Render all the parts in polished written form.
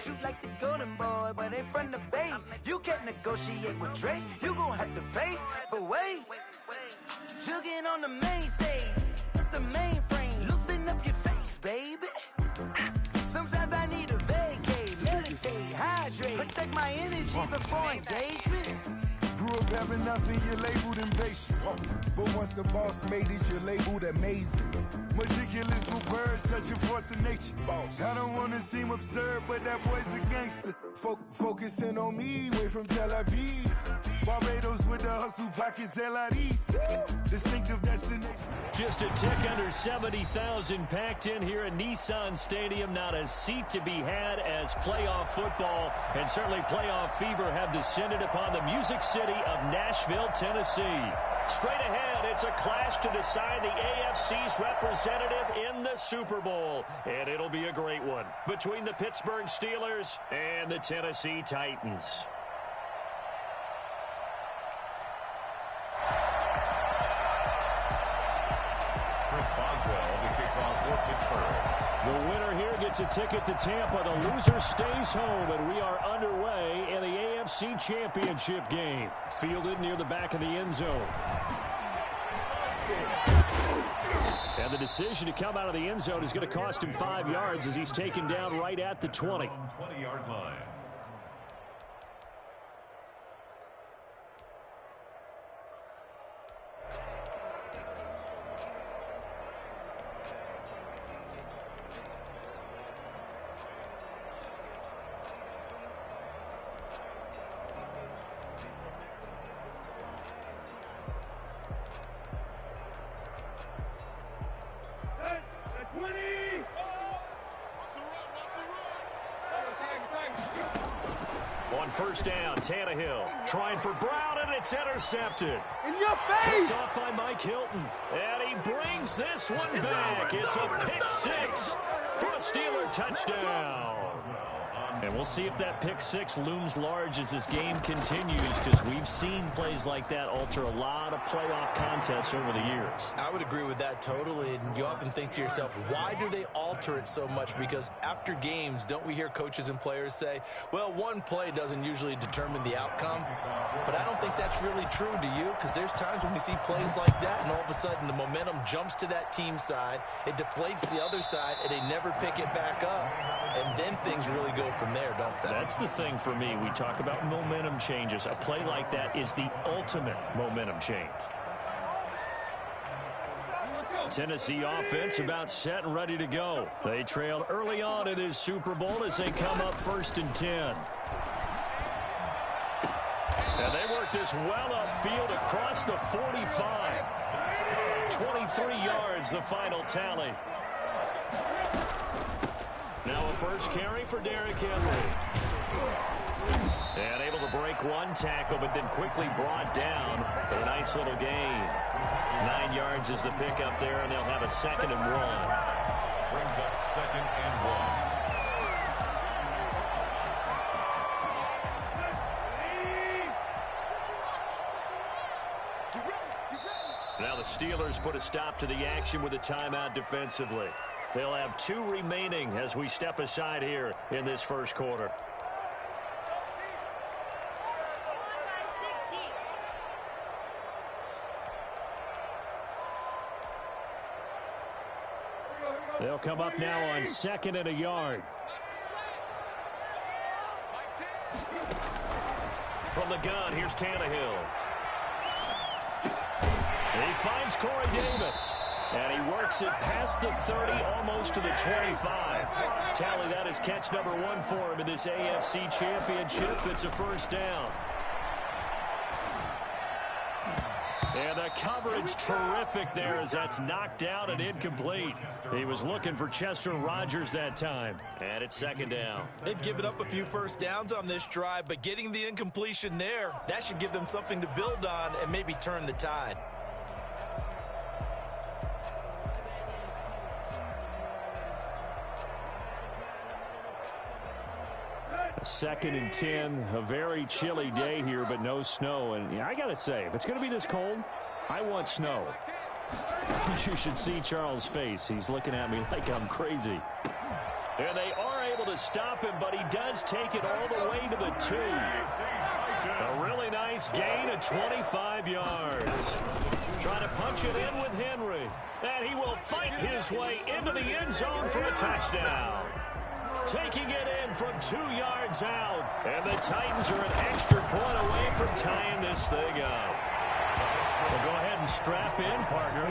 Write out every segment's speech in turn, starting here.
shoot like the golden boy, but ain't from the Bay. You can't negotiate with Drake, you gon' have to pay. But wait, jugging on the main stage, the mainframe, loosen up your face, baby. Sometimes I need a vacate, meditate, hydrate, protect my energy before engagement. Grew up having nothing, you're labeled impatient. But once the boss made it, you're labeled amazing. Meticulous with words, such a force of nature. Boss. I don't wanna seem absurd, but that boy's a gangster. Focusing on me, way from Tel Aviv. Barbados with the hustle pockets, LIDs. Distinctive destination. Just a tick under 70,000 packed in here at Nissan Stadium. Not a seat to be had as playoff football and certainly playoff fever have descended upon the Music City of Nashville, Tennessee. Straight ahead, it's a clash to decide the AFC's representative in the Super Bowl. And it'll be a great one between the Pittsburgh Steelers and the Tennessee Titans. The winner here gets a ticket to Tampa. The loser stays home, and we are underway in the AFC Championship game. Fielded near the back of the end zone. And the decision to come out of the end zone is going to cost him 5 yards as he's taken down right at the 20. 20-yard line. On first down, Tannehill trying for Brown, and it's intercepted. In your face! Picked off by Mike Hilton. And he brings this one back. It's a pick six for a Steeler touchdown. And we'll see if that pick six looms large as this game continues, because we've seen plays like that alter a lot of playoff contests over the years. I would agree with that totally, and you often think to yourself, why do they alter it so much? Because after games, don't we hear coaches and players say, well, one play doesn't usually determine the outcome? But I don't think that's really true, do you? Because there's times when we see plays like that, and all of a sudden the momentum jumps to that team side, it deflates the other side, and they never pick it back up, and then things really go from there, don't they? That's the thing for me. We talk about momentum changes. A play like that is the ultimate momentum change. Tennessee offense about set and ready to go. They trailed early on in this Super Bowl as they come up 1st and 10. And they work this well upfield across the 45. 23 yards, the final tally. Now a first carry for Derrick Henry. And able to break one tackle, but then quickly brought down for a nice little gain. 9 yards is the pickup there, and they'll have a 2nd and 1. Brings up 2nd and 1. Now the Steelers put a stop to the action with a timeout defensively. They'll have 2 remaining as we step aside here in this first quarter. They'll come up now on 2nd and a yard. From the gun, here's Tannehill. He finds Corey Davis. And he works it past the 30, almost to the 25. Tally, that is catch number 1 for him in this AFC Championship. It's a first down. And the coverage terrific there as that's knocked down and incomplete. He was looking for Chester Rogers that time. And it's 2nd down. They've given up a few first downs on this drive, but getting the incompletion there, that should give them something to build on and maybe turn the tide. 2nd and 10, a very chilly day here, but no snow. And I got to say, if it's going to be this cold, I want snow. You should see Charles' face. He's looking at me like I'm crazy. And they are able to stop him, but he does take it all the way to the 2. A really nice gain of 25 yards. Trying to punch it in with Henry. And he will fight his way into the end zone for a touchdown. Taking it in from 2 yards out. And the Titans are an extra point away from tying this thing up. Well, go ahead and strap in, partner.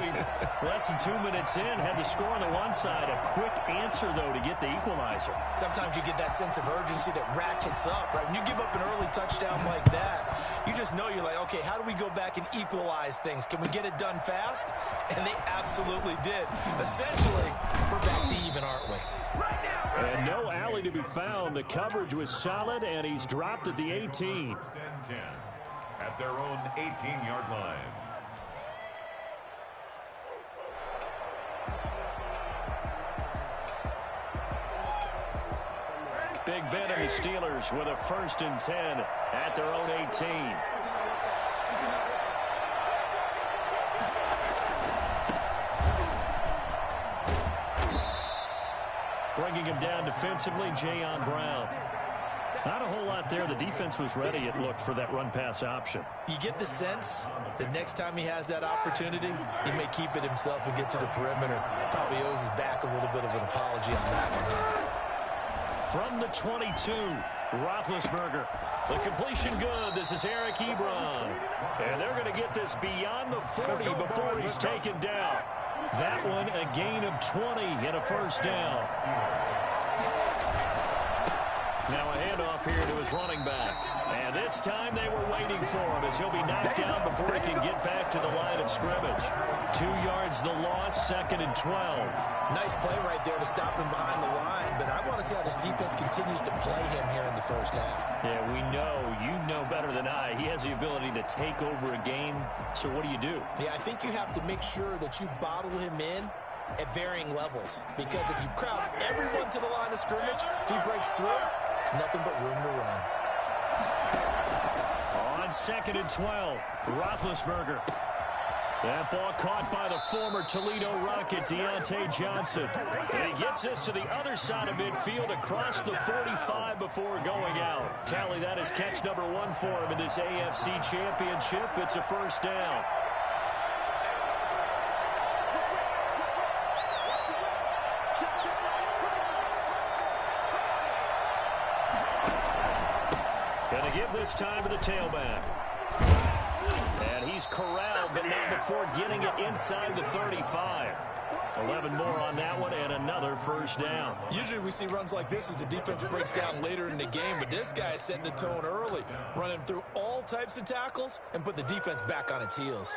Less than 2 minutes in, had the score on the one side. A quick answer, though, to get the equalizer. Sometimes you get that sense of urgency that ratchets up, right? When you give up an early touchdown like that, you just know you're like, okay, how do we go back and equalize things? Can we get it done fast? And they absolutely did. Essentially, we're back to even, aren't we? And no alley to be found. The coverage was solid, and he's dropped at the 18. 10-10 at their own 18-yard line. Big Ben and the Steelers with a 1st and 10 at their own 18. Bringing him down defensively, Jayon Brown. Not a whole lot there. The defense was ready, it looked, for that run-pass option. You get the sense that next time he has that opportunity, he may keep it himself and get to the perimeter. Probably owes his back a little bit of an apology on that one. From the 22, Roethlisberger. The completion good. This is Eric Ebron. And they're going to get this beyond the 40 before he's taken down. That one a gain of 20 and a 1st down. Now a handoff here to his running back. And this time they were waiting for him as he'll be knocked down before he can get back to the line of scrimmage. 2 yards the loss, 2nd and 12. Nice play right there to stop him behind the line, but I want to see how this defense continues to play him here in the first half. Yeah, we know. You know better than I. He has the ability to take over a game. So what do you do? Yeah, I think you have to make sure that you bottle him in at varying levels, because if you crowd everyone to the line of scrimmage, if he breaks through, there's nothing but room to run. On 2nd and 12, Roethlisberger. That ball caught by the former Toledo Rocket, Deontay Johnson. And he gets us to the other side of midfield across the 45 before going out. Tally, that is catch number 1 for him in this AFC Championship. It's a 1st down. Going to give this time to the tailback. And he's corralled, but not before getting it inside the 35. 11 more on that one, and another 1st down. Usually we see runs like this as the defense breaks down later in the game, but this guy is setting the tone early, running through all types of tackles and put the defense back on its heels.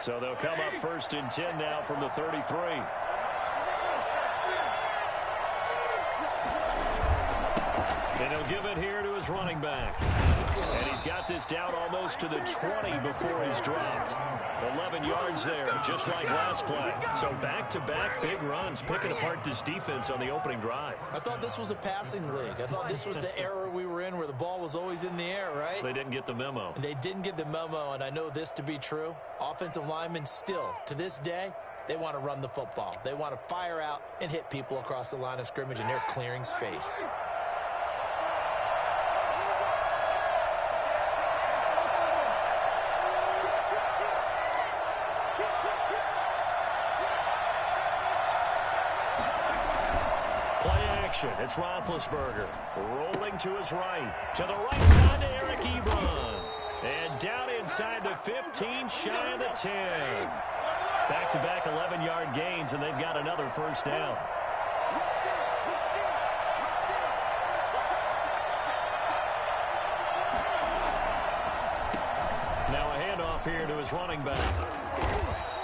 So they'll come up 1st and 10 now from the 33. And he'll give it here to his running back. And he's got this down almost to the 20 before he's dropped. 11 yards there, just like last play. So back-to-back big runs, picking apart this defense on the opening drive. I thought this was a passing league. I thought this was the era we were in where the ball was always in the air, right? They didn't get the memo. And they didn't get the memo, and I know this to be true. Offensive linemen still, to this day, they want to run the football. They want to fire out and hit people across the line of scrimmage, and they're clearing space. It's Roethlisberger rolling to his right. To the right side to Eric Ebron. And down inside the 15, shy of the 10. Back-to-back 11-yard gains, and they've got another 1st down. Now a handoff here to his running back.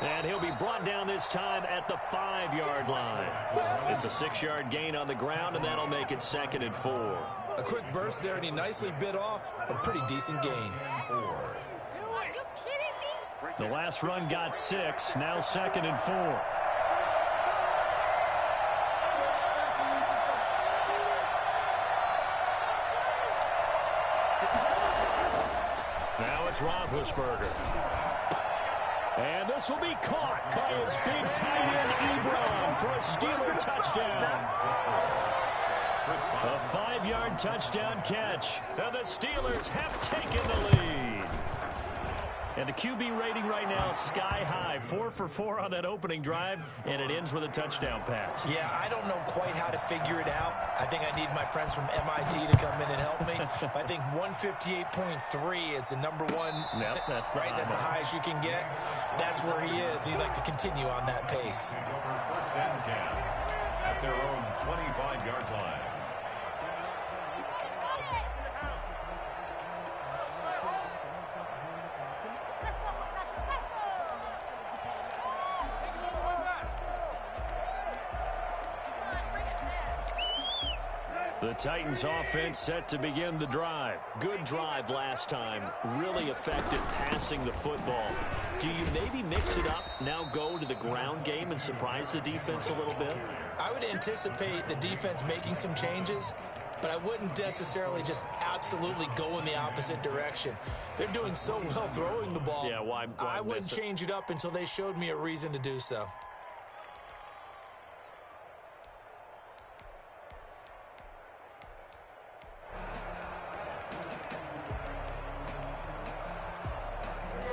And he'll be brought down this time at the 5-yard line. It's a 6-yard gain on the ground, and that'll make it 2nd and 4. A quick burst there, and he nicely bit off a pretty decent gain. Are you kidding me? The last run got 6, now 2nd and 4. Now it's Roethlisberger. And this will be caught by his big tight end, Ebron, for a Steeler touchdown. A 5-yard touchdown catch. And the Steelers have taken the lead. And the QB rating right now, sky high. 4 for 4 on that opening drive, and it ends with a touchdown pass. Yeah, I don't know quite how to figure it out. I think I need my friends from MIT to come in and help me. But I think 158.3 is the number one. Yep, that's the right. That's the highest you can get. That's where he is. He'd like to continue on that pace. First and 10 at their own 25-yard line. The Titans offense set to begin the drive. Good drive last time. Really effective passing the football. Do you maybe mix it up, now go to the ground game and surprise the defense a little bit? I would anticipate the defense making some changes, but I wouldn't necessarily just absolutely go in the opposite direction. They're doing so well throwing the ball. Yeah, why I wouldn't change it up until they showed me a reason to do so.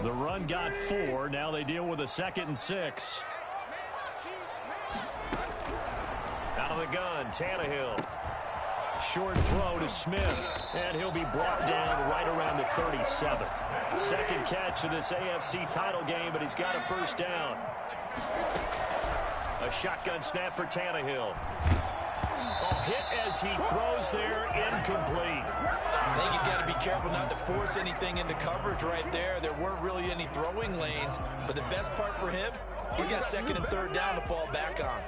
The run got 4. Now they deal with a 2nd and 6. Out of the gun, Tannehill. Short throw to Smith. And he'll be brought down right around the 37. Second catch of this AFC title game, but he's got a first down. A shotgun snap for Tannehill. Hit as he throws there, incomplete. I think he's got to be careful not to force anything into coverage right there. There weren't really any throwing lanes, but the best part for him, he's got 2nd and 3rd down to fall back on.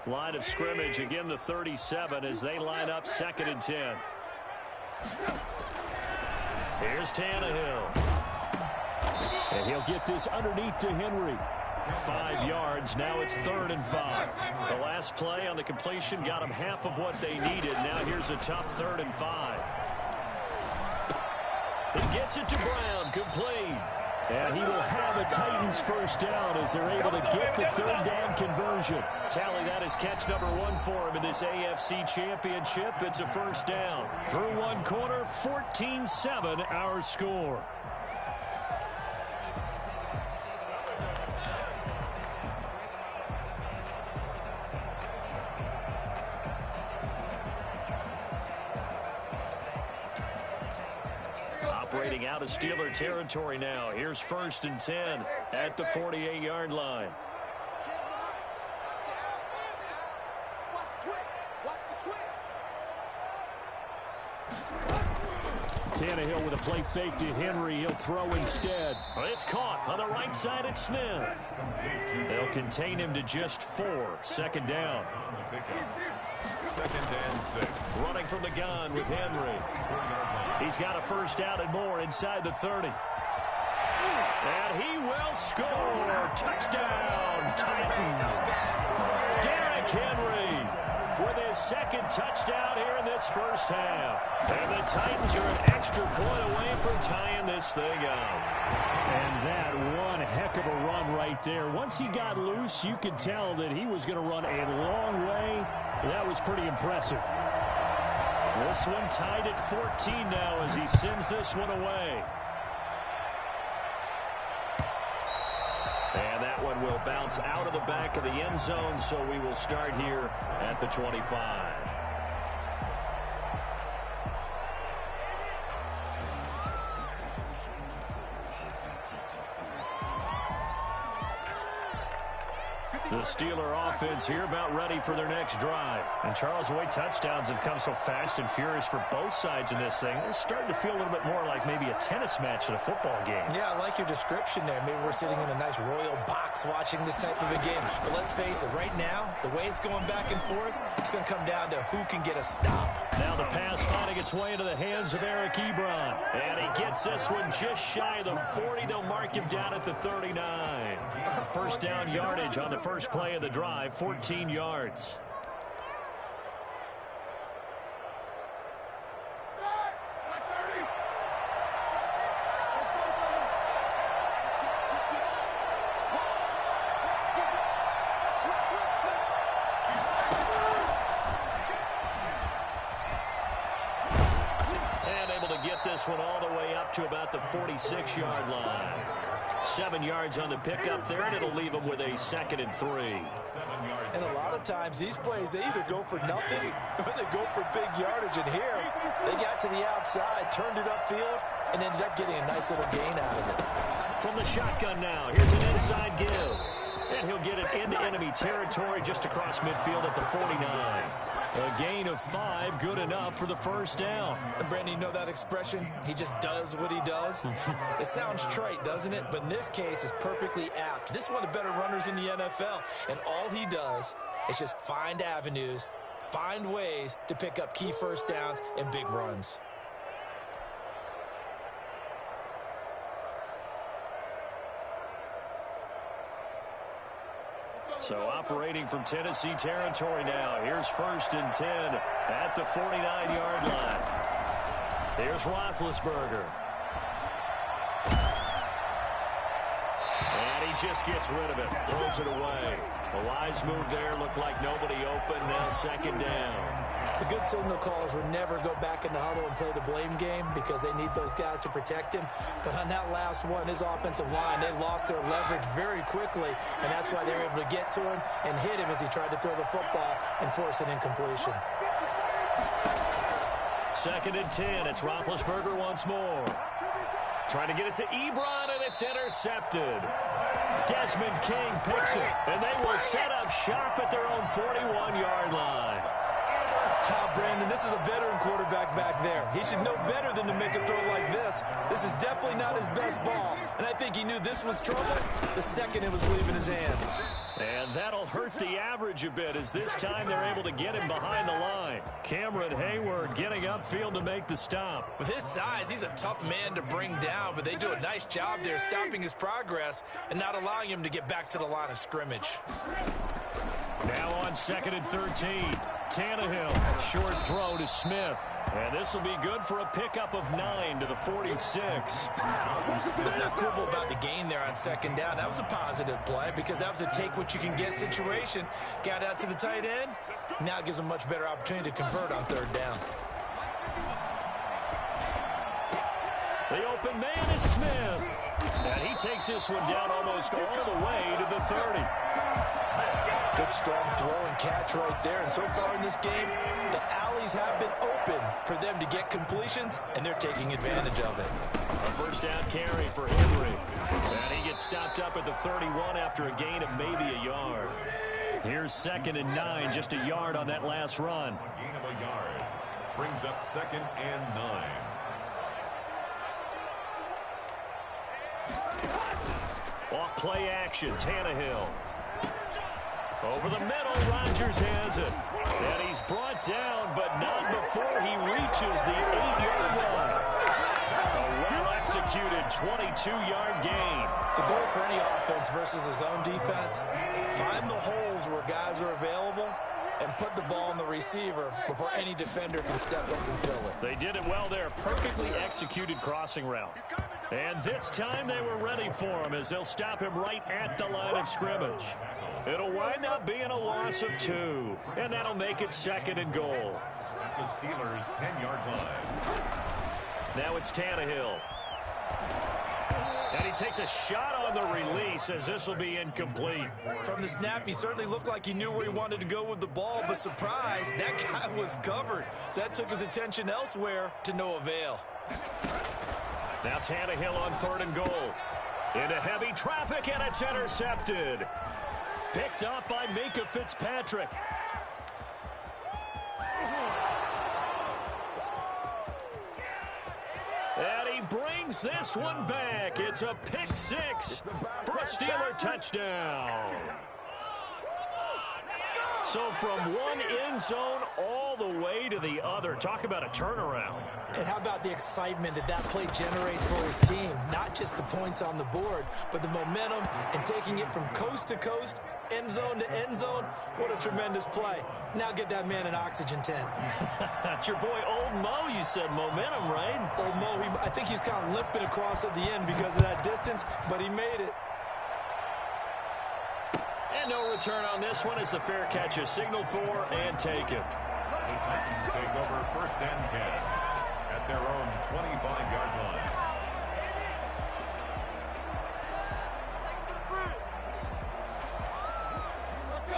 Line of scrimmage, again the 37 as they line up 2nd and 10. Here's Tannehill. And he'll get this underneath to Henry. 5 yards, now it's 3rd and 5. The last play on the completion got them half of what they needed. Now here's a tough 3rd and 5. He gets it to Brown, complete. And he will have a Titans first down as they're able to get the 3rd down conversion. Tally, that is catch number 1 for him in this AFC Championship. It's a first down. Through one quarter, 14-7 our score. Operating out of Steeler territory now. Here's 1st and 10 at the 48-yard line. Tannehill with a play fake to Henry. He'll throw instead. It's caught on the right side at Smith. They'll contain him to just 4. 2nd down. 2nd and 6. Running from the gun with Henry. He's got a first down and more inside the 30. And he will score. Touchdown, Titans. Derrick Henry with his 2nd touchdown here in this first half. And the Titans are an extra point away from tying this thing up. And that one heck of a run right there. Once he got loose, you could tell that he was going to run a long way. That was pretty impressive. This one tied at 14 now as he sends this one away. And that one will bounce out of the back of the end zone, so we will start here at the 25. The Steeler offense here about ready for their next drive. And Charles, the way touchdowns have come so fast and furious for both sides in this thing, it's starting to feel a little bit more like maybe a tennis match than a football game. Yeah, I like your description there. Maybe we're sitting in a nice royal box watching this type of a game. But let's face it, right now, the way it's going back and forth, it's going to come down to who can get a stop. Now the pass finding its way into the hands of Eric Ebron. And he gets this one just shy of the 40. They'll mark him down at the 39. First down yardage on the first play of the drive, 14 yards. And able to get this one all the way up to about the 46-yard line. 7 yards on the pickup there, and it'll leave them with a 2nd and 3. And a lot of times, these plays, they either go for nothing or they go for big yardage. And here, they got to the outside, turned it upfield, and ended up getting a nice little gain out of it. From the shotgun now, here's an inside give. And he'll get it into enemy territory just across midfield at the 49. A gain of 5, good enough for the first down. And Brandon, you know that expression? He just does what he does. It sounds trite, doesn't it? But in this case, it's perfectly apt. This is one of the better runners in the NFL. And all he does is just find avenues, find ways to pick up key first downs and big runs. So operating from Tennessee territory now. Here's 1st and 10 at the 49-yard line. Here's Roethlisberger. And he just gets rid of it. Throws it away. A wise move there. Looked like nobody open. Now 2nd down. The good signal callers would never go back in the huddle and play the blame game because they need those guys to protect him. But on that last one, his offensive line, they lost their leverage very quickly, and that's why they were able to get to him and hit him as he tried to throw the football and force an incompletion. 2nd and 10. It's Roethlisberger once more. Trying to get it to Ebron, and it's intercepted. Desmond King picks it, and they will set up shop at their own 41-yard line. Now, Brandon, this is a veteran quarterback back there. He should know better than to make a throw like this. This is definitely not his best ball, and I think he knew this was trouble the second it was leaving his hand. And that'll hurt the average a bit as this time they're able to get him behind the line. Cameron Hayward getting upfield to make the stop. With his size, he's a tough man to bring down, but they do a nice job there stopping his progress and not allowing him to get back to the line of scrimmage. Now on 2nd and 13. Tannehill, short throw to Smith. And this will be good for a pickup of 9 to the 46. What's not cool about the gain there on 2nd down, that was a positive play because that was a take-what-you-can-get situation. Got out to the tight end. Now it gives them much better opportunity to convert on 3rd down. The open man is Smith. And he takes this one down almost all the way to the 30. Good strong throw and catch right there. And so far in this game, the alleys have been open for them to get completions, and they're taking advantage of it. A first down carry for Henry. And he gets stopped up at the 31 after a gain of maybe a yard. Here's 2nd and 9, just a yard on that last run. A gain of a yard brings up 2nd and 9. Off play action, Tannehill. Over the middle, Rodgers has it. And he's brought down, but not before he reaches the 8-yard line. A well-executed 22-yard gain. The goal for any offense versus his own defense, find the holes where guys are available and put the ball on the receiver before any defender can step up and fill it. They did it well there. Perfectly executed crossing route. And this time they were ready for him as they'll stop him right at the line of scrimmage. It'll wind up being a loss of 2. And that'll make it 2nd and goal. The Steelers' 10-yard line. Now it's Tannehill. And he takes a shot on the release as this will be incomplete. From the snap, he certainly looked like he knew where he wanted to go with the ball, but surprise, that guy was covered. So that took his attention elsewhere to no avail. Now Tannehill on 3rd and goal. Into heavy traffic, and it's intercepted. Picked off by Minka Fitzpatrick. And he brings this one back. It's a pick six for a Steeler touchdown. So from one end zone all the way to the other. Talk about a turnaround. And how about the excitement that that play generates for his team? Not just the points on the board, but the momentum and taking it from coast to coast, end zone to end zone. What a tremendous play. Now get that man an oxygen tent. That's your boy Old Mo, you said. Momentum, right? Old Mo, I think he's kind of limping across at the end because of that distance, but he made it. And no return on this one as the fair catch is signaled for and taken. The Titans take over 1st and 10 at their own 25-yard line.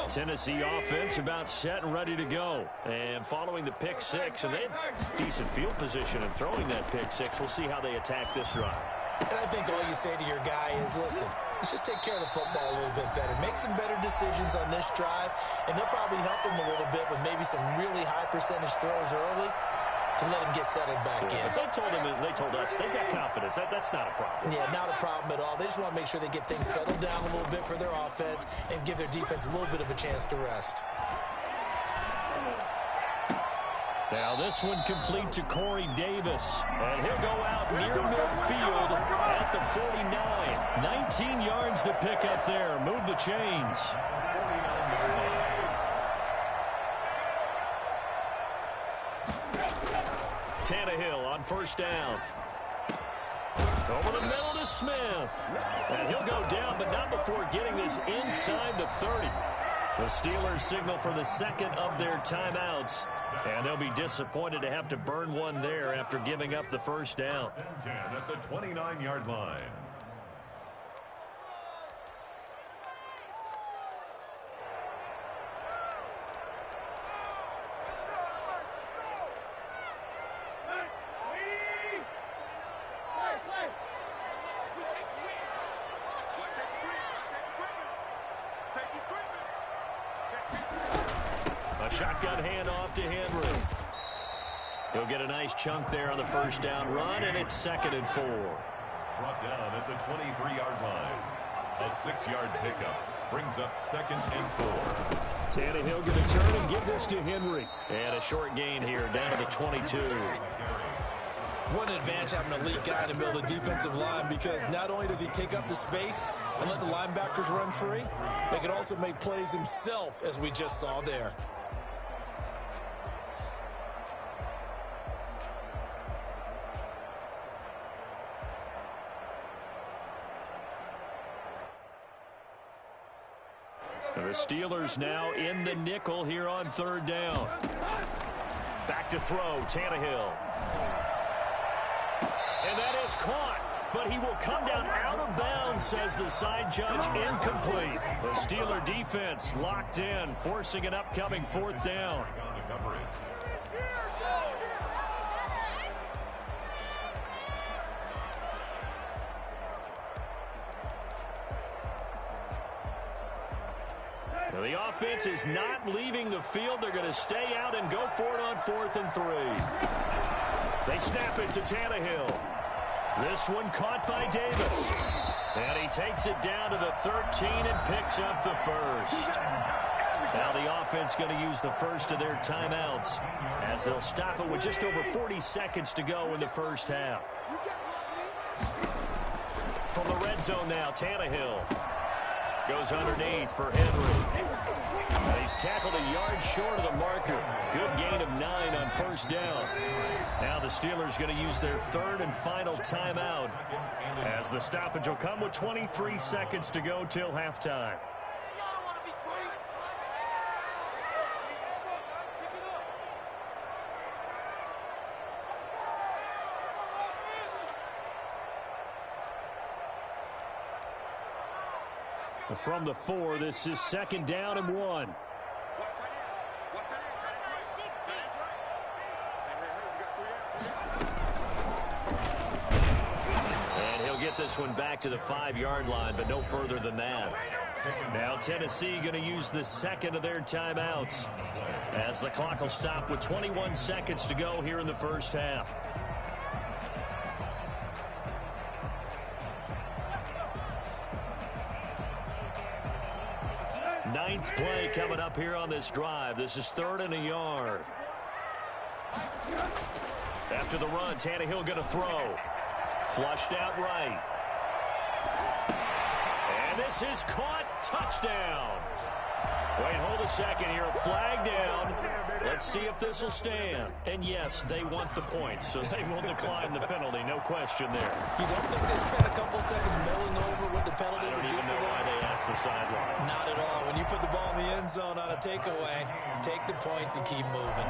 Tennessee offense about set and ready to go. And following the pick six, and they have decent field position in throwing that pick six. We'll see how they attack this drive. And I think all you say to your guy is, listen, let's just take care of the football a little bit better. Make some better decisions on this drive, and they'll probably help him a little bit with maybe some really high percentage throws early to let him get settled back in. But they told us they've got confidence. That's not a problem. Yeah, not a problem at all. They just want to make sure they get things settled down a little bit for their offense and give their defense a little bit of a chance to rest. Now this one complete to Corey Davis. And he'll go out near midfield at the 49. 19 yards to pick up there. Move the chains. Tannehill on 1st down. Over the middle to Smith. And he'll go down, but not before getting this inside the 30. The Steelers signal for the second of their timeouts. And they'll be disappointed to have to burn one there after giving up the 1st down. 10 at the 29-yard line. Shotgun handoff to Henry. He'll get a nice chunk there on the 1st down run, and it's 2nd and 4. Brought down at the 23-yard line. A 6-yard pickup brings up 2nd and 4. Tannehill going to turn and give this to Henry. And a short gain here down to the 22. What an advantage having an elite guy in the middle of the defensive line, because not only does he take up the space and let the linebackers run free, they can also make plays himself, as we just saw there. The Steelers now in the nickel here on 3rd down. Back to throw, Tannehill. And that is caught, but he will come down out of bounds, says the side judge, incomplete. The Steeler defense locked in, forcing an upcoming 4th down. Now the offense is not leaving the field. They're going to stay out and go for it on 4th and 3. They snap it to Tannehill. This one caught by Davis. And he takes it down to the 13 and picks up the 1st. Now the offense going to use the 1st of their timeouts as they'll stop it with just over 40 seconds to go in the 1st half. From the red zone now, Tannehill goes underneath for Henry. He's tackled a yard short of the marker. Good gain of 9 on 1st down. Now the Steelers going to use their 3rd and final timeout as the stoppage will come with 23 seconds to go till halftime. From the 4, this is 2nd down and 1. And he'll get this one back to the 5-yard line, but no further than that. Now Tennessee going to use the second of their timeouts as the clock will stop with 21 seconds to go here in the first half. Ninth play coming up here on this drive. This is 3rd and a yard. After the run, Tannehill going to throw. Flushed out right. And this is caught. Touchdown. Wait, hold a second here. Flag down. Let's see if this will stand. And yes, they want the points, so they will decline the penalty. No question there. You don't think they spent a couple seconds mulling over what the penalty would do? I don't even know why they asked the sideline. Not at all. When you put the ball in the end zone on a takeaway, take the points and keep moving.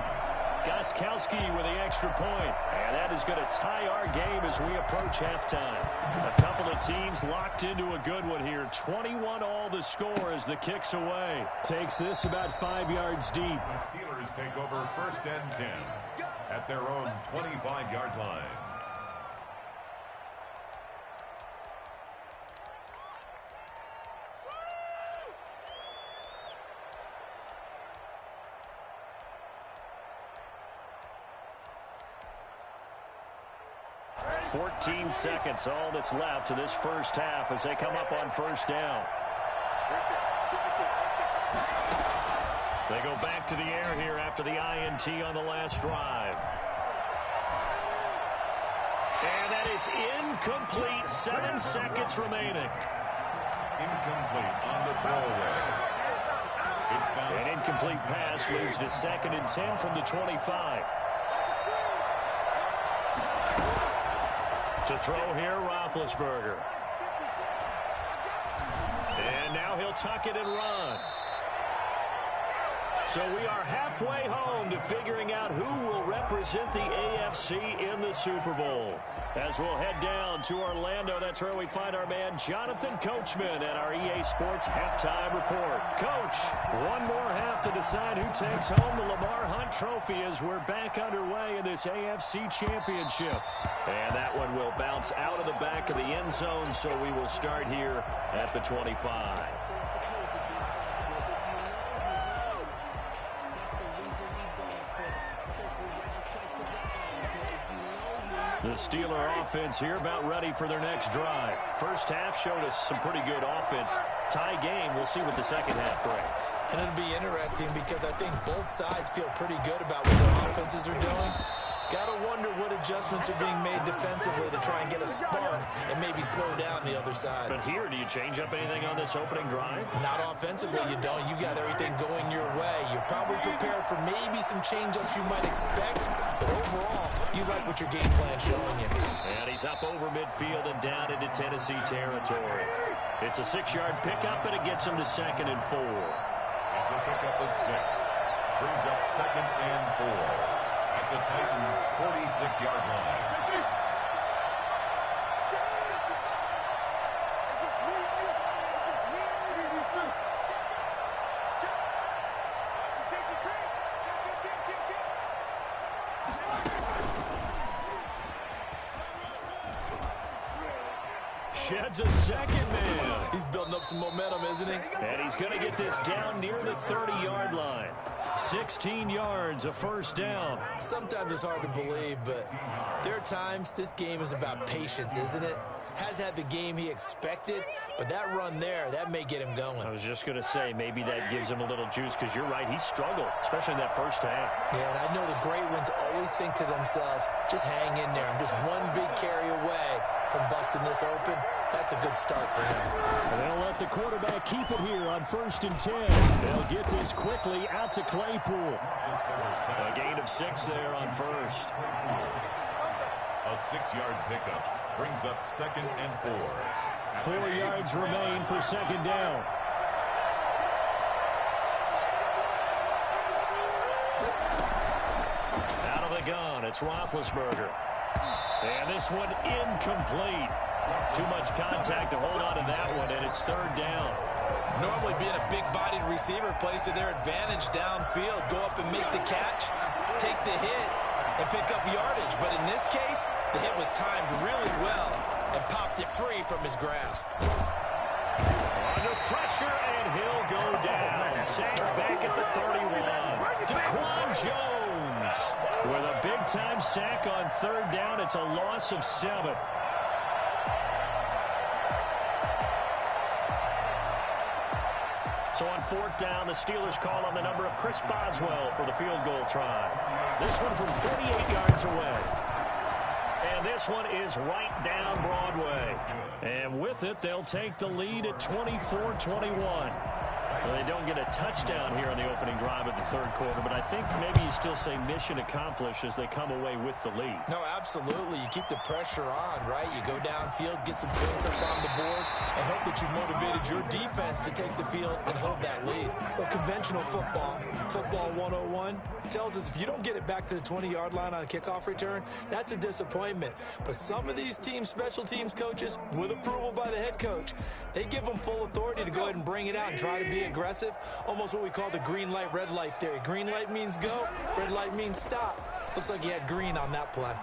Gostkowski with the extra point. And that is going to tie our game as we approach halftime. A couple of teams locked into a good one here. 21 all the score as the kick's away. Takes this about 5 yards deep. The Steelers take over 1st and 10 at their own 25-yard line. $14 seconds, all that's left of this first half as they come up on 1st down. They go back to the air here after the INT on the last drive. And that is incomplete. 7 seconds remaining. Incomplete on the throwaway. An incomplete pass leads to 2nd and 10 from the 25. To throw here, Roethlisberger. And now he'll tuck it and run. So we are halfway home to figuring out who will represent the AFC in the Super Bowl. As we'll head down to Orlando, that's where we find our man Jonathan Coachman at our EA Sports Halftime Report. Coach, one more half to decide who takes home the Lamar Hunt Trophy as we're back underway in this AFC Championship. And that one will bounce out of the back of the end zone, so we will start here at the 25. The Steeler offense here about ready for their next drive. First half showed us some pretty good offense. Tie game. We'll see what the second half brings. And it'll be interesting because I think both sides feel pretty good about what their offenses are doing. Gotta wonder what adjustments are being made defensively to try and get a spark and maybe slow down the other side. But here, do you change up anything on this opening drive? Not offensively, you don't. You got everything going your way. You've probably prepared for maybe some change-ups you might expect, but overall, you like what your game plan's showing you. And he's up over midfield and down into Tennessee territory. It's a 6-yard pickup, and it gets him to 2nd and 4. It's a pickup of 6. Brings up 2nd and 4. The Titans' 46-yard line. Sheds a second man. He's building up some momentum, isn't he? And he's going to get this down near the 30-yard line. 16 yards, a first down. Sometimes it's hard to believe, but there are times this game is about patience, isn't it? Has had the game he expected, but that run there, that may get him going. I was just going to say, maybe that gives him a little juice, because you're right, he struggled, especially in that first half. Yeah, and I know the great ones always think to themselves, just hang in there. I'm just one big carry away from busting this open. That's a good start for him. And they'll let the quarterback keep it here on 1st and 10. They'll get this quickly out to Claypool. A gain of 6 there on 1st. A 6-yard pickup brings up 2nd and 4. 4 yards remain for 2nd down. Out of the gun, it's Roethlisberger. And this one incomplete. Too much contact to hold on to that one, and it's 3rd down. Normally being a big-bodied receiver plays to their advantage downfield. Go up and make the catch, take the hit, and pick up yardage. But in this case, the hit was timed really well and popped it free from his grasp. Under pressure, it's back at the 31. Daquan Jones with a big-time sack on third down. It's a loss of 7. So on fourth down, the Steelers call on the number of Chris Boswell for the field goal try. This one from 48 yards away. And this one is right down Broadway. And with it, they'll take the lead at 24-21. Well, they don't get a touchdown here on the opening drive of the third quarter, but I think maybe you still say mission accomplished as they come away with the lead. No, absolutely. You keep the pressure on, right? You go downfield, get some points up on the board, and hope that you motivated your defense to take the field and hold that lead. Well, conventional football 101, tells us if you don't get it back to the 20-yard line on a kickoff return, that's a disappointment. But some of these teams, special teams coaches, with approval by the head coach, they give them full authority to go ahead and bring it out and try to be aggressive, almost what we call the green light, red light theory. Green light means go, red light means stop. Looks like he had green on that play.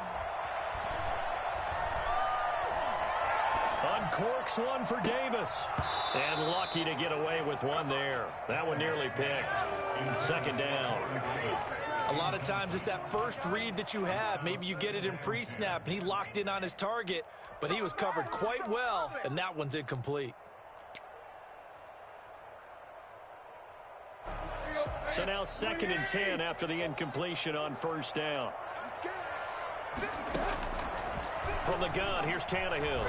Uncorks one for Davis. And lucky to get away with one there. That one nearly picked. Second down. A lot of times it's that first read that you have. Maybe you get it in pre-snap, and he locked in on his target, but he was covered quite well, and that one's incomplete. So now 2nd and 10 after the incompletion on first down. From the gun, here's Tannehill.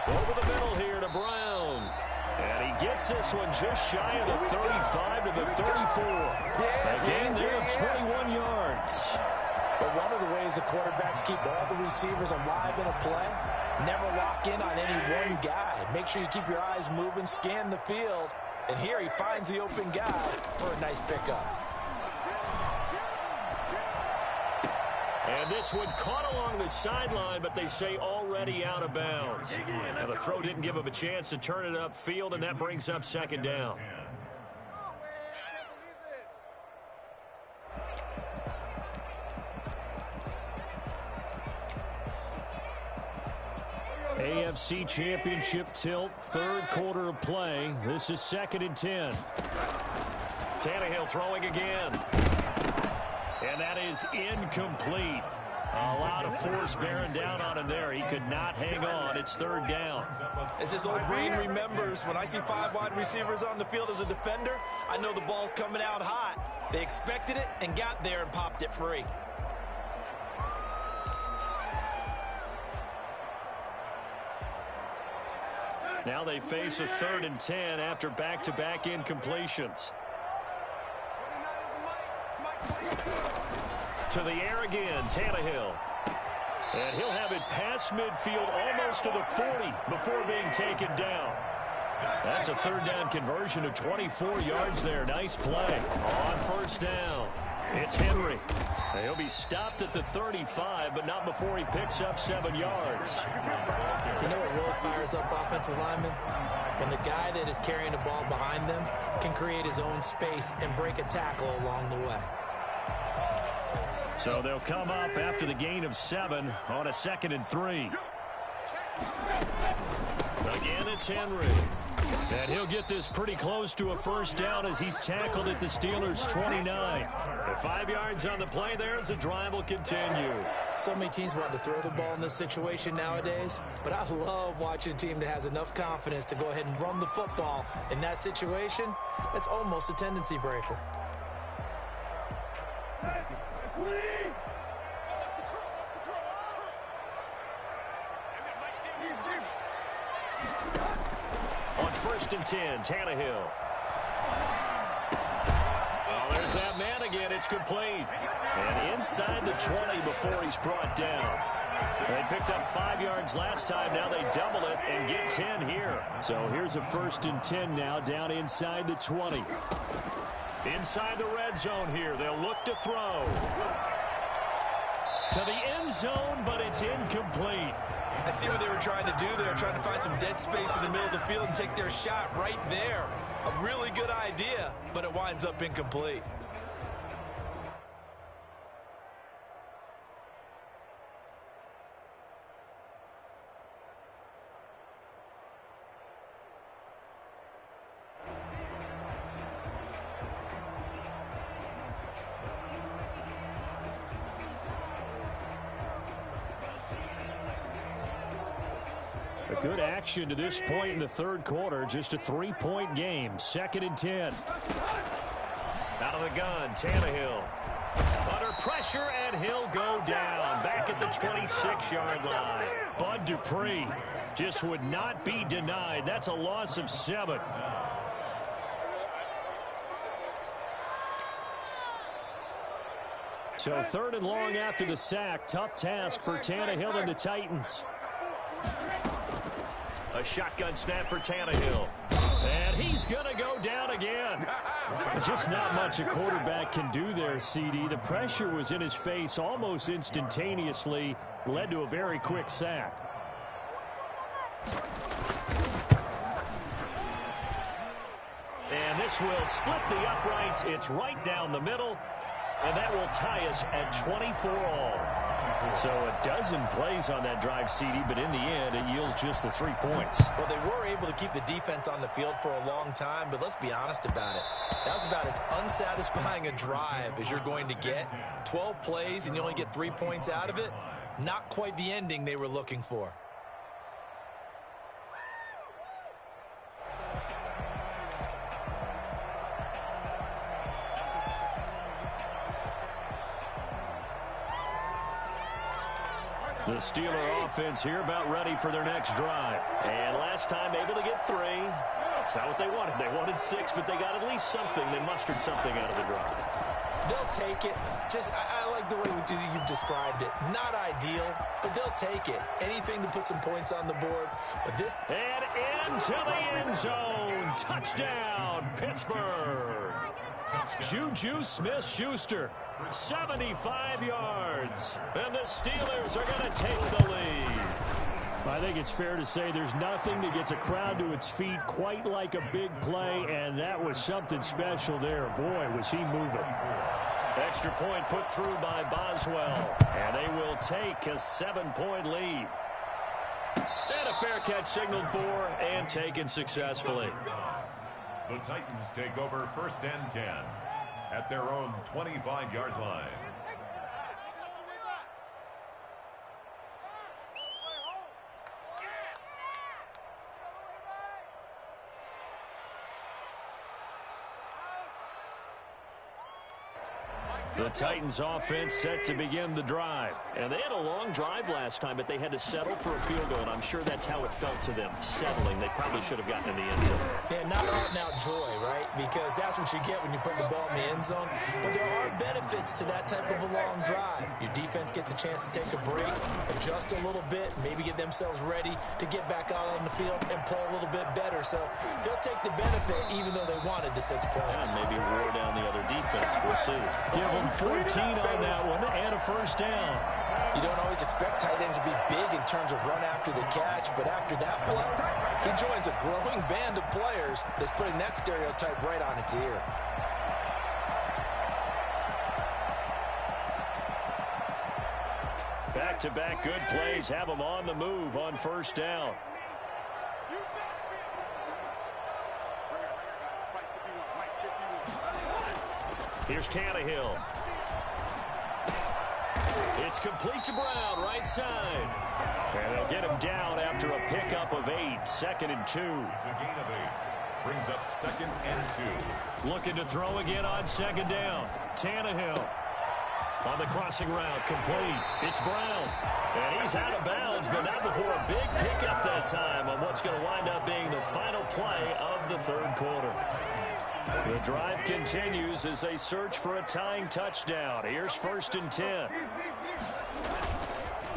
Over the middle here to Brown. And he gets this one just shy of the 35 to the 34. A gain there of 21 yards. But one of the ways the quarterbacks keep all the receivers alive in a play, never lock in on any one guy. Make sure you keep your eyes moving, scan the field. And here he finds the open guy for a nice pickup. And this one caught along the sideline, but they say already out of bounds. Now the throw didn't give him a chance to turn it upfield, and that brings up second down. AFC Championship tilt, third quarter of play. This is 2nd and 10. Tannehill throwing again. And that is incomplete. A lot of force bearing down on him there. He could not hang on. It's third down. As this old brain remembers, when I see 5 wide receivers on the field as a defender, I know the ball's coming out hot. They expected it and got there and popped it free. Now they face a 3rd and 10 after back-to-back incompletions. To the air again, Tannehill. And he'll have it past midfield almost to the 40 before being taken down. That's a third down conversion of 24 yards there. Nice play on first down. It's Henry. He'll be stopped at the 35, but not before he picks up 7 yards. You know what really fires up offensive linemen? When the guy that is carrying the ball behind them can create his own space and break a tackle along the way. So they'll come up after the gain of 7 on a 2nd and 3. Again, it's Henry. And he'll get this pretty close to a first down as he's tackled at the Steelers' 29. The 5 yards on the play there as the drive will continue. So many teams want to throw the ball in this situation nowadays, but I love watching a team that has enough confidence to go ahead and run the football. In that situation, that's almost a tendency breaker. On 1st and 10, Tannehill. Oh, there's that man again. It's complete. And inside the 20 before he's brought down. They picked up 5 yards last time. Now they double it and get 10 here. So here's a 1st and 10 now down inside the 20. Inside the red zone here. They'll look to throw. To the end zone, but it's incomplete. I see what they were trying to do. They were trying to find some dead space in the middle of the field and take their shot right there. A really good idea, but it winds up incomplete. A good action to this point in the third quarter. Just a 3-point game. 2nd and 10. Out of the gun, Tannehill. Under pressure, and he'll go down. Back at the 26-yard line. Bud Dupree just would not be denied. That's a loss of 7. So 3rd and long after the sack. Tough task for Tannehill and the Titans. A shotgun snap for Tannehill. And he's going to go down again. Just not much a quarterback can do there, CD. The pressure was in his face almost instantaneously. Led to a very quick sack. And this will split the uprights. It's right down the middle. And that will tie us at 24 all. So a dozen plays on that drive, CD, but in the end, it yields just the 3 points. Well, they were able to keep the defense on the field for a long time, but let's be honest about it. That was about as unsatisfying a drive as you're going to get. 12 plays and you only get 3 points out of it. Not quite the ending they were looking for. The Steeler offense here about ready for their next drive. And last time able to get 3. That's not what they wanted. They wanted 6, but they got at least something. They mustered something out of the drive. They'll take it. Just, I like the way you've described it. Not ideal, but they'll take it. Anything to put some points on the board. But this... And into the end zone. Touchdown, Pittsburgh. Juju Smith-Schuster, 75 yards. And the Steelers are going to take the lead. I think it's fair to say there's nothing that gets a crowd to its feet quite like a big play, and that was something special there. Boy, was he moving. Extra point put through by Boswell, and they will take a 7-point lead. And a fair catch signaled for and taken successfully. The Titans take over 1st and 10 at their own 25-yard line. The Titans offense set to begin the drive. And they had a long drive last time, but they had to settle for a field goal, and I'm sure that's how it felt to them, settling. They probably should have gotten in the end zone. Yeah, not out-and-out joy, right? Because that's what you get when you put the ball in the end zone. But there are benefits to that type of a long drive. Your defense gets a chance to take a break, adjust a little bit, maybe get themselves ready to get back out on the field and play a little bit better. So they'll take the benefit even though they wanted the 6 points. And maybe wear down the other defense. We'll see. Give them 14 on that one and a first down. You don't always expect tight ends to be big in terms of run after the catch, but after that play, he joins a growing band of players that's putting that stereotype right on its ear. Back-to-back good plays have them on the move on first down. Here's Tannehill. It's complete to Brown, right side. And they'll get him down after a pickup of 8. 2nd and 2. It's a gain of 8. Brings up 2nd and 2. Looking to throw again on 2nd down. Tannehill on the crossing route, complete. It's Brown. And he's out of bounds, but not before a big pickup that time on what's going to wind up being the final play of the third quarter. The drive continues as they search for a tying touchdown. Here's 1st and 10.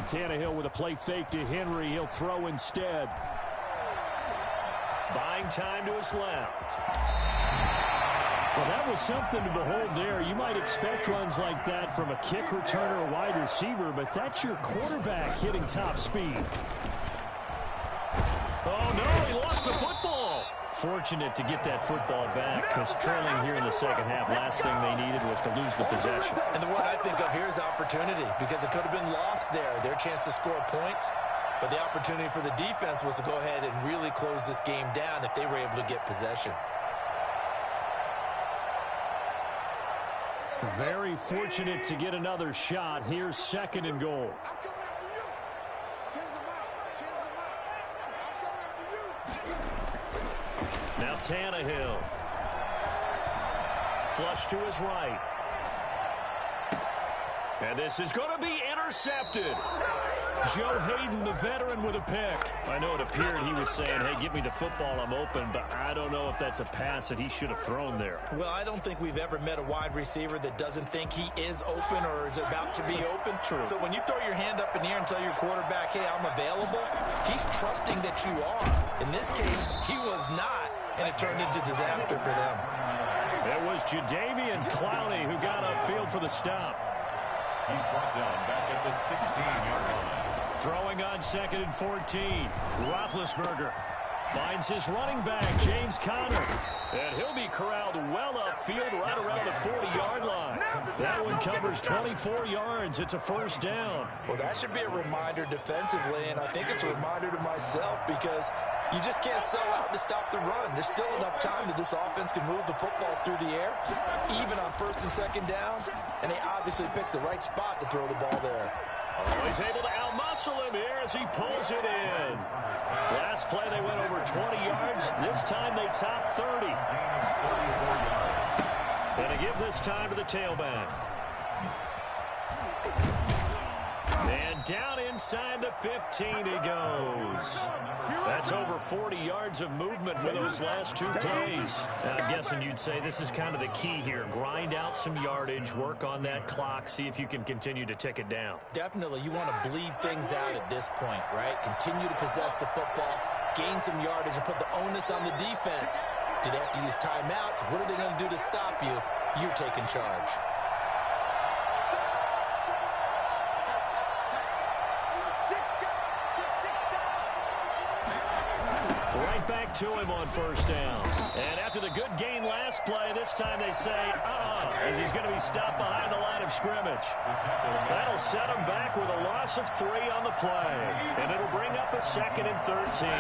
Tannehill with a play fake to Henry. He'll throw instead. Buying time to his left. Well, that was something to behold there. You might expect runs like that from a kick returner or wide receiver, but that's your quarterback hitting top speed. Oh, no, he lost the football. Fortunate to get that football back because trailing here in the second half, last thing they needed was to lose the possession. And the word I think of here is opportunity because it could have been lost there, their chance to score points. But the opportunity for the defense was to go ahead and really close this game down if they were able to get possession. Very fortunate to get another shot. Here's 2nd and goal. Now Tannehill. Flush to his right. And this is going to be intercepted. Joe Hayden, the veteran, with a pick. I know it appeared he was saying, hey, give me the football, I'm open, but I don't know if that's a pass that he should have thrown there. Well, I don't think we've ever met a wide receiver that doesn't think he is open or is about to be open. True. So when you throw your hand up in the air and tell your quarterback, hey, I'm available, he's trusting that you are. In this case, he was not, and it turned into disaster for them. It was Jadeveon Clowney who got upfield for the stop. He's brought down back at the 16-yard line. Throwing on 2nd and 14. Roethlisberger finds his running back, James Conner. And he'll be corralled well upfield right around the 40-yard line. That one covers 24 yards. It's a first down. Well, that should be a reminder defensively, and I think it's a reminder to myself because you just can't sell out to stop the run. There's still enough time that this offense can move the football through the air, even on 1st and 2nd downs, and they obviously picked the right spot to throw the ball there. Oh, he's able to outmuscle him here as he pulls it in. Last play, they went over 20 yards. This time, they topped 30. And to give this time to the tailback. And down inside the 15 he goes. That's over 40 yards of movement for those last 2 plays. I'm guessing you'd say this is kind of the key here. Grind out some yardage, work on that clock, see if you can continue to tick it down. Definitely, you want to bleed things out at this point, right? Continue to possess the football, gain some yardage, and put the onus on the defense. Do they have to use timeouts? What are they going to do to stop you? You're taking charge. Right back to him on 1st down. And after the good gain last play, this time they say, as he's going to be stopped behind the line of scrimmage. That'll set him back with a loss of 3 on the play. And it'll bring up a 2nd and 13.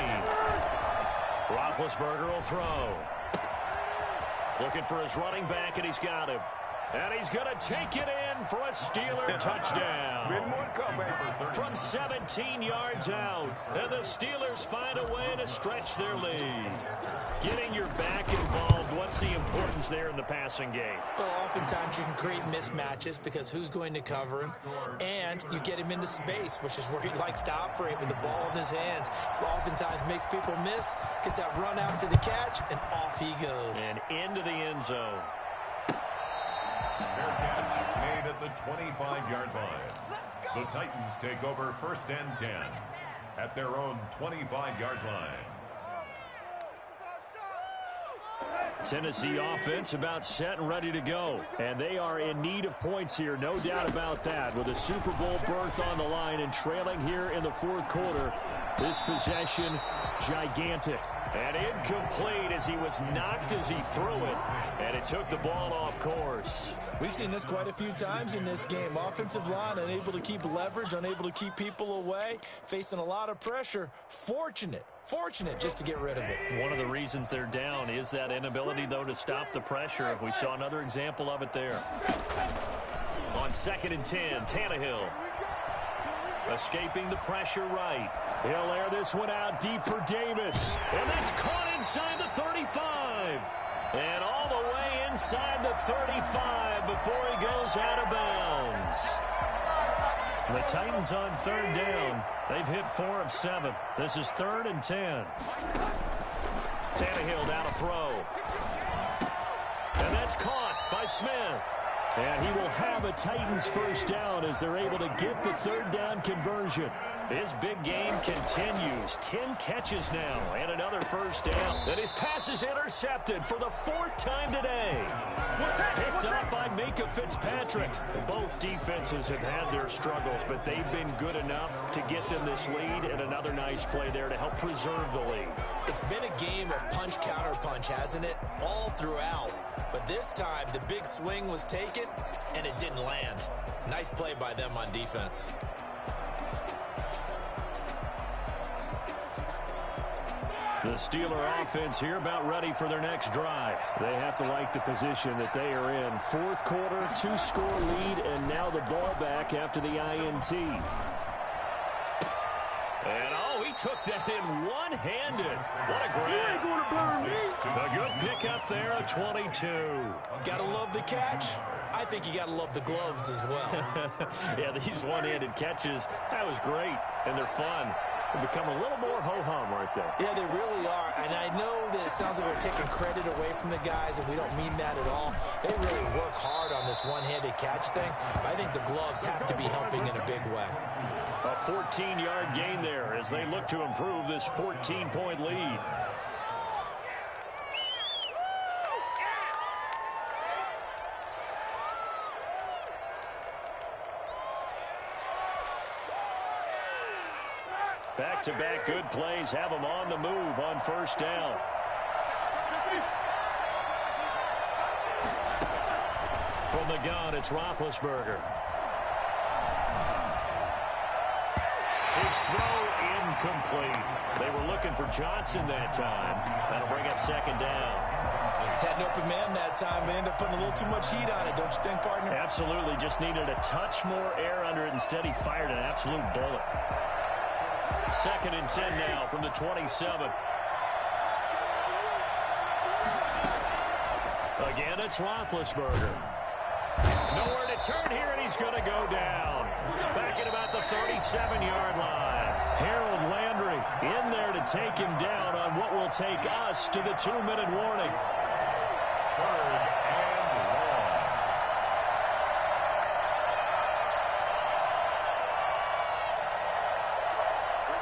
Roethlisberger will throw. Looking for his running back, and he's got him. And he's going to take it in for a Steeler touchdown. From 17 yards out. And the Steelers find a way to stretch their lead. Getting your back involved, what's the importance there in the passing game? Well, oftentimes you can create mismatches because who's going to cover him? And you get him into space, which is where he likes to operate with the ball in his hands. Oftentimes makes people miss, gets that run after the catch, and off he goes. And into the end zone. Fair catch made at the 25-yard line. The Titans take over 1st and 10 at their own 25-yard line. Tennessee offense about set and ready to go. And they are in need of points here, no doubt about that. With a Super Bowl berth on the line and trailing here in the 4th quarter. This possession, gigantic. And incomplete as he was knocked as he threw it. And it took the ball off course. We've seen this quite a few times in this game. Offensive line unable to keep leverage, unable to keep people away, facing a lot of pressure. Fortunate just to get rid of it. One of the reasons they're down is that inability, though, to stop the pressure. We saw another example of it there. On 2nd and 10, Tannehill. Escaping the pressure right. He'll air this one out deep for Davis. And that's caught inside the 35. And all the way inside the 35 before he goes out of bounds. The Titans on 3rd down. They've hit 4 of 7. This is 3rd and 10. Tannehill down a throw. And that's caught by Smith. And he will have a Titans 1st down as they're able to get the 3rd down conversion. His big game continues. 10 catches now and another 1st down. And his pass is intercepted for the 4th time today. Picked up by Minka Fitzpatrick. Both defenses have had their struggles, but they've been good enough to get them this lead, and another nice play there to help preserve the lead. It's been a game of punch-counter-punch, hasn't it? All throughout. But this time, the big swing was taken, and it didn't land. Nice play by them on defense. The Steeler offense here about ready for their next drive. They have to like the position that they are in. 4th quarter, 2-score lead, and now the ball back after the INT. And he took that in one-handed. What a grab. You ain't gonna burn me. there, a 22. Gotta love the catch. I think you gotta love the gloves as well. Yeah, these one-handed catches, that was great, and they're fun. They become a little more ho-hum right there. Yeah, they really are, and I know that it sounds like we're taking credit away from the guys, and we don't mean that at all. They really work hard on this one-handed catch thing, but I think the gloves have to be helping in a big way. A 14-yard gain there as they look to improve this 14-point lead. Back-to-back good plays have them on the move on first down. From the gun, it's Roethlisberger. His throw incomplete. They were looking for Johnson that time. That'll bring up second down. Had an open man that time, but ended up putting a little too much heat on it, don't you think, partner? Absolutely. Just needed a touch more air under it. Instead, he fired an absolute bullet. Second and 10 now from the 27. Again, it's Roethlisberger. Nowhere to turn here, and he's going to go down. Back at about the 37-yard line. Harold Landry in there to take him down on what will take us to the 2-minute warning. Third and long.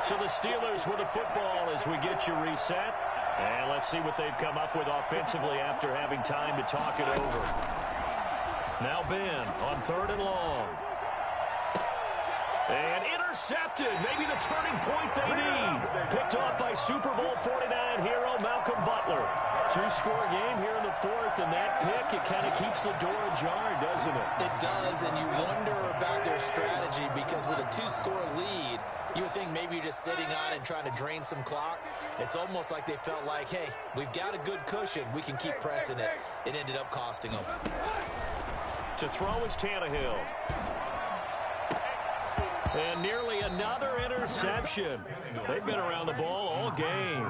So the Steelers with the football as we get you reset. And let's see what they've come up with offensively after having time to talk it over. Now Ben on third and long. And intercepted. Maybe the turning point they need. Picked off by Super Bowl 49 hero Malcolm Butler. Two-score game here in the fourth, and that pick, it kind of keeps the door ajar, doesn't it? It does, and you wonder about their strategy because with a two-score lead, you would think maybe you're just sitting on it and trying to drain some clock. It's almost like they felt like, hey, we've got a good cushion. We can keep pressing it. It ended up costing them. To throw is Tannehill. And nearly another interception. They've been around the ball all game.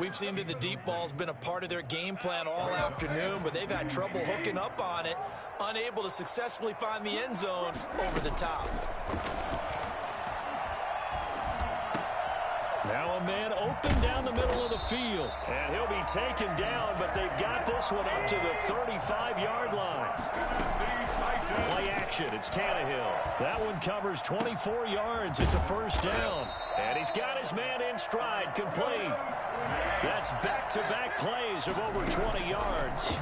We've seen that the deep ball's been a part of their game plan all afternoon, but they've had trouble hooking up on it, unable to successfully find the end zone over the top. Now a man open down the middle of the field. And he'll be taken down, but they've got this one up to the 35-yard line. Play action, it's Tannehill. That one covers 24 yards. It's a first down. And he's got his man in stride, complete. That's back-to-back plays of over 20 yards.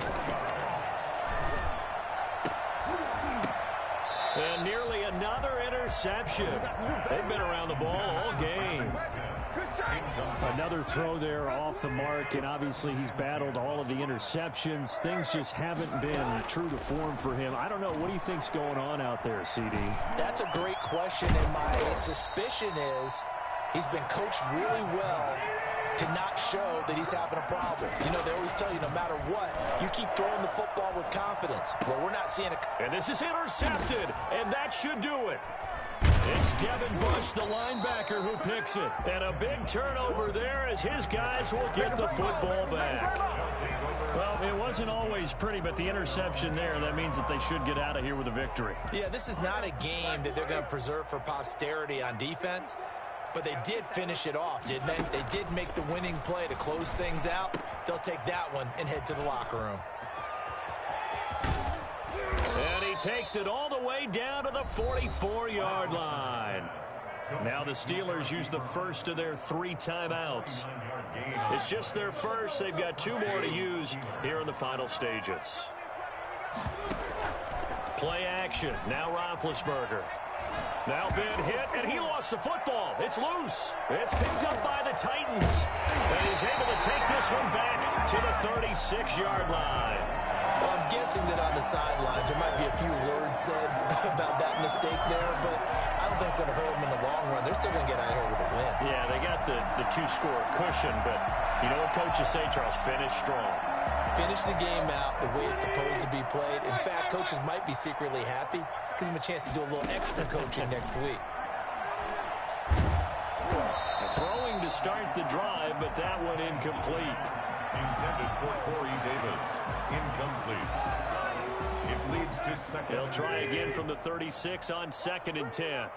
And nearly another interception. They've been around the ball all game. Another throw there off the mark, and obviously he's battled all of the interceptions. Things just haven't been true to form for him. I don't know. What do you think's going on out there, CD? That's a great question, and my suspicion is he's been coached really well to not show that he's having a problem. You know, they always tell you no matter what, you keep throwing the football with confidence. Well, we're not seeing it. And this is intercepted, and that should do it. It's Devin Bush, the linebacker, who picks it. And a big turnover there as his guys will get the football back. Well, it wasn't always pretty, but the interception there, that means that they should get out of here with a victory. Yeah, this is not a game that they're going to preserve for posterity on defense, but they did finish it off, didn't they? They did make the winning play to close things out. They'll take that one and head to the locker room. And he takes it all the way down to the 44-yard line. Now the Steelers use the first of their 3 timeouts. It's just their first. They've got 2 more to use here in the final stages. Play action. Now Roethlisberger. Now Ben hit, and he lost the football. It's loose. It's picked up by the Titans. And he's able to take this one back to the 36-yard line. Well, I'm guessing that on the sidelines there might be a few words said about that mistake there, but I don't think it's going to hurt them in the long run. They're still going to get out of here with a win. Yeah, they got the 2-score cushion, but you know what coaches say, Charles? Finish strong. Finish the game out the way it's supposed to be played. In fact, coaches might be secretly happy. Gives them a chance to do a little extra coaching next week. Throwing to start the drive, but that one incomplete. Intended for Corey Davis. Incomplete. It leads to second. They'll try again from the 36 on 2nd and 10.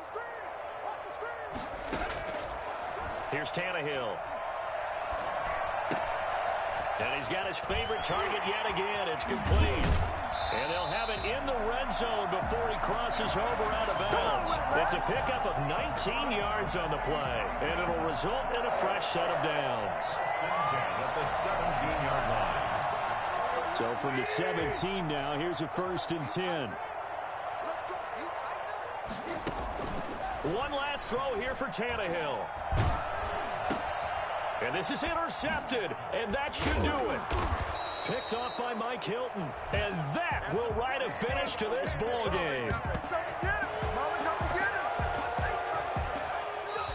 Here's Tannehill. And he's got his favorite target yet again. It's complete. And they'll have it in the red zone before he crosses over out of bounds. It's a pickup of 19 yards on the play. And it'll result in a fresh set of downs. At the 17-yard line. So from the 17 now, here's a 1st and 10. One last throw here for Tannehill. And this is intercepted, and that should do it. Picked off by Mike Hilton, and that will write a finish to this ball game.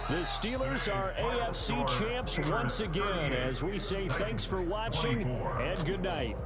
The Steelers are AFC champs once again, as we say thanks for watching and good night.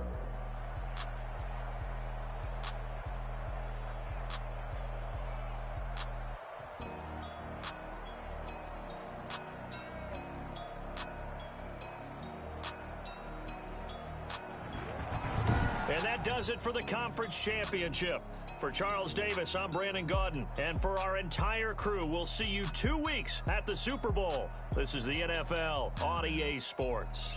And that does it for the conference championship. For Charles Davis, I'm Brandon Gaudin. And for our entire crew, we'll see you 2 weeks at the Super Bowl. This is the NFL on EA Sports.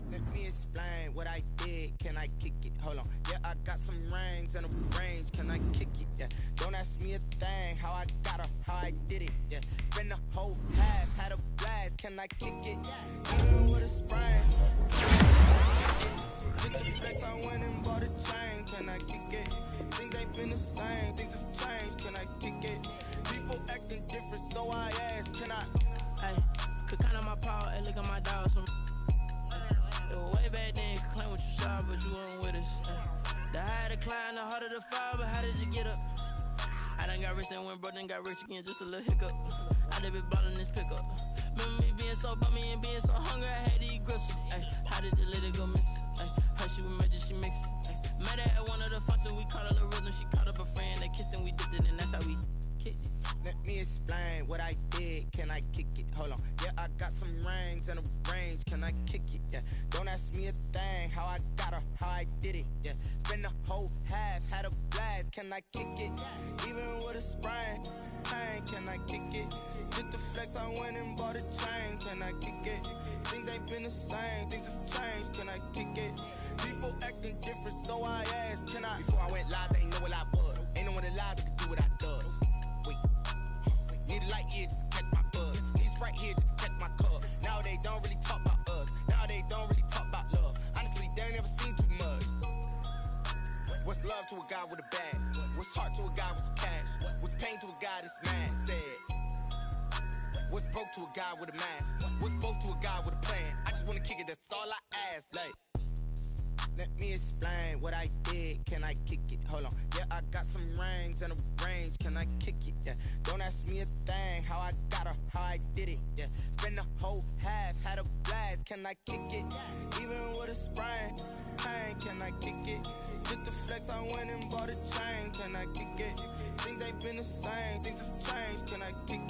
Let me explain what I did. Can I kick it? Hold on. Yeah, I got some rings and a range. Can I kick it? Yeah. Don't ask me a thing. How I got her, how I did it. Yeah. Spend the whole half, had a blast. Can I kick it? Even with a sprain. Get the flex, I went and bought a chain. Can I kick it? Things ain't been the same. Things have changed. Can I kick it? People acting different, so I asked. Can I? Hey, could count on my power and look at my dogs from. It was way back then, you could claim what you saw, but you weren't with us. The higher the climb, the harder the fall, but how did you get up? I done got rich and went broke, then got rich again, just a little hiccup. I done been ballin' this pickup. Remember me being so bummy and being so hungry, I had to eat gristle. Ay, how did the lady go miss? Ay, her she was magic, she mixed. Met her at one of the functions, we caught a little rhythm, she caught up a friend, they kissed and we dipped it, and that's how we kicked it. Let me explain what I did. Can I kick it? Hold on. Yeah, I got some rings and a range. Can I kick it? Yeah. Don't ask me a thing. How I got her, how I did it. Yeah. Spend the whole half, had a blast. Can I kick it? Even with a sprain. Hey, can I kick it? Just the flex, I went and bought a chain. Can I kick it? Things ain't been the same. Things have changed. Can I kick it? People acting different, so I asked. Can I? Before I went live, they ain't know what I was. Ain't no one alive that could do what I does. Need a light here just to catch my buzz. Need Sprite here just to catch my cup. Now they don't really talk about us. Now they don't really talk about love. Honestly, they ain't never seen too much. What's love to a guy with a bag? What's heart to a guy with some cash? What's pain to a guy that's mad? Said. What's broke to a guy with a mask? What's broke to a guy with a plan? I just wanna kick it, that's all I ask. Like, let me explain what I did. Can I kick it? Hold on. Yeah, I got some rings and a range. Can I kick it? Yeah. Don't ask me a thing. How I got her, how I did it. Yeah. Spend the whole half, had a blast. Can I kick it? Even with a sprain. Hey, can I kick it? Just the flex, I went and bought a chain. Can I kick it? Things ain't been the same. Things have changed. Can I kick it?